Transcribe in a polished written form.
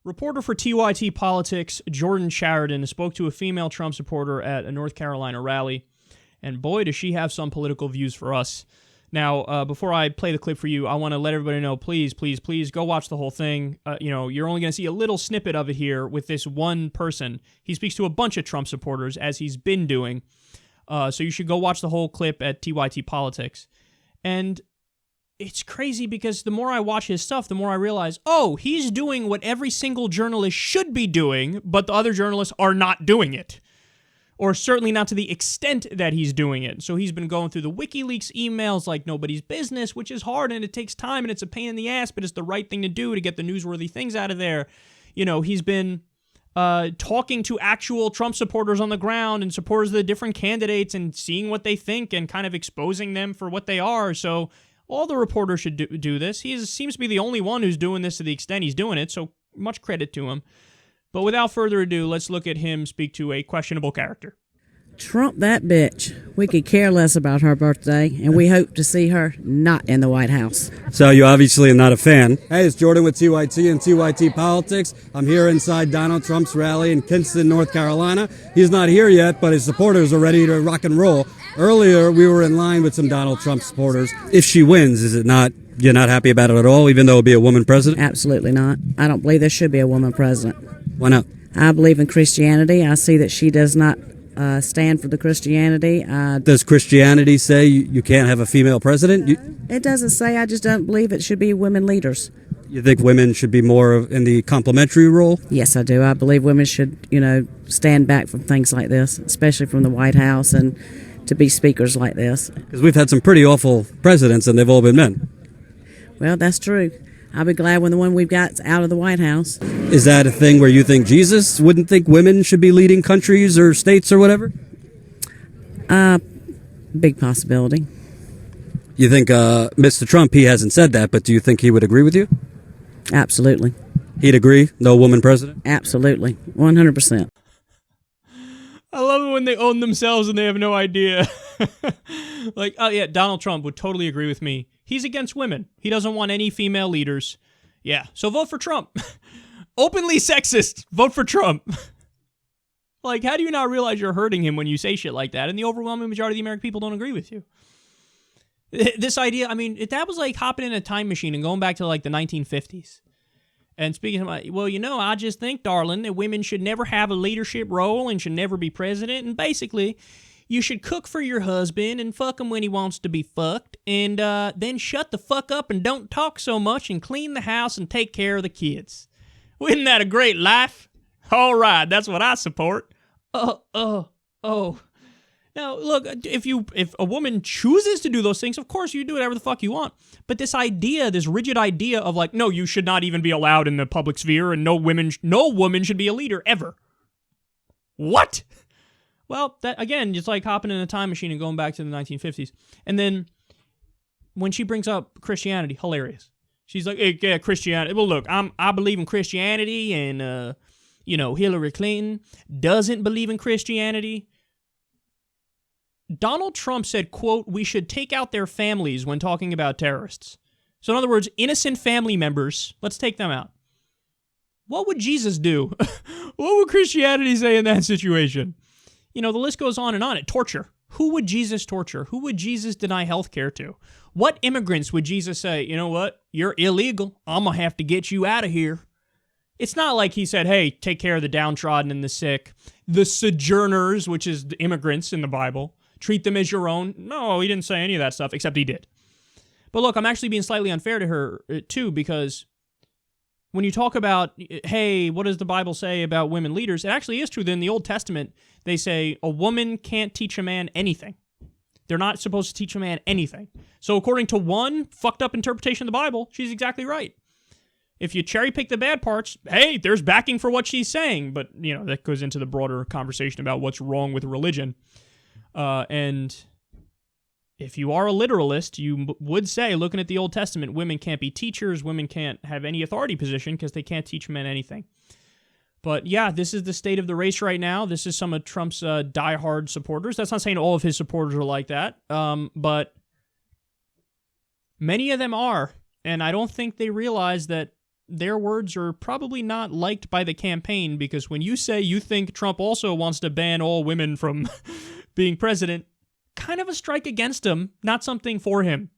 Reporter for TYT Politics, Jordan Chariton, spoke to a female Trump supporter at a North Carolina rally, and boy, does she have some political views for us. Now, before I play the clip for you, I want to let everybody know, please go watch the whole thing. You're only going to see a little snippet of it here with this one person. He speaks to a bunch of Trump supporters, as he's been doing, so you should go watch the whole clip at TYT Politics. And it's crazy because the more I watch his stuff, the more I realize, oh, he's doing what every single journalist should be doing, but the other journalists are not doing it. Or certainly not to the extent that he's doing it. So he's been going through the WikiLeaks emails like nobody's business, which is hard and it takes time and it's a pain in the ass, but it's the right thing to do to get the newsworthy things out of there. He's been talking to actual Trump supporters on the ground and supporters of the different candidates and seeing what they think and kind of exposing them for what they are. So all the reporters should do this. He seems to be the only one who's doing this to the extent he's doing it, so much credit to him. But without further ado, let's look at him speak to a questionable character. Trump that bitch. We could care less about her birthday, and we hope to see her not in the White House. So you obviously are not a fan. Hey, it's Jordan with TYT and TYT Politics. I'm here inside Donald Trump's rally in Kinston, North Carolina. He's not here yet, but his supporters are ready to rock and roll. Earlier, we were in line with some Donald Trump supporters. If she wins, is it not, you're not happy about it at all, even though it'll be a woman president? Absolutely not. I don't believe there should be a woman president. Why not? I believe in Christianity. I see that she does not stand for the Christianity. Does Christianity say you can't have a female president? It doesn't say. I just don't believe it should be women leaders. You think women should be more in the complementary role? Yes, I do. I believe women should, stand back from things like this, especially from the White House, and to be speakers like this. Because we've had some pretty awful presidents, and they've all been men. Well, that's true. I'll be glad when the one we've got's out of the White House. Is that a thing where you think Jesus wouldn't think women should be leading countries or states or whatever? Big possibility. You think Mr. Trump, he hasn't said that, but do you think he would agree with you? Absolutely. He'd agree? No woman president? Absolutely. 100%. I love it when they own themselves and they have no idea. Like, oh yeah, Donald Trump would totally agree with me. He's against women. He doesn't want any female leaders. Yeah, so vote for Trump. Openly sexist. Vote for Trump. Like, how do you not realize you're hurting him when you say shit like that? And the overwhelming majority of the American people don't agree with you. This idea, I mean, that was like hopping in a time machine and going back to like the 1950s. And speaking of, well, I just think, darling, that women should never have a leadership role and should never be president. And basically, you should cook for your husband and fuck him when he wants to be fucked. And then shut the fuck up and don't talk so much and clean the house and take care of the kids. Isn't that a great life? All right, that's what I support. Now, look, if a woman chooses to do those things, of course you do whatever the fuck you want. But this rigid idea of like, no, you should not even be allowed in the public sphere and no woman should be a leader ever. What? Well, that again, it's like hopping in a time machine and going back to the 1950s. And then when she brings up Christianity, hilarious. She's like, hey, yeah, Christianity. Well, look, I believe in Christianity, and Hillary Clinton doesn't believe in Christianity. Donald Trump said, quote, we should take out their families when talking about terrorists. So in other words, innocent family members, let's take them out. What would Jesus do? What would Christianity say in that situation? The list goes on and on. Torture. Who would Jesus torture? Who would Jesus deny health care to? What immigrants would Jesus say, you know what? You're illegal. I'm going to have to get you out of here. It's not like he said, hey, take care of the downtrodden and the sick. The sojourners, which is the immigrants in the Bible. Treat them as your own. No, he didn't say any of that stuff, except he did. But look, I'm actually being slightly unfair to her, too, because when you talk about, hey, what does the Bible say about women leaders? It actually is true that in the Old Testament, they say a woman can't teach a man anything. They're not supposed to teach a man anything. So according to one fucked up interpretation of the Bible, she's exactly right. If you cherry pick the bad parts, hey, there's backing for what she's saying. But, that goes into the broader conversation about what's wrong with religion. And if you are a literalist, you would say, looking at the Old Testament, women can't be teachers, women can't have any authority position because they can't teach men anything. But yeah, this is the state of the race right now. This is some of Trump's diehard supporters. That's not saying all of his supporters are like that, but many of them are. And I don't think they realize that their words are probably not liked by the campaign, because when you say you think Trump also wants to ban all women from being president, kind of a strike against him, not something for him.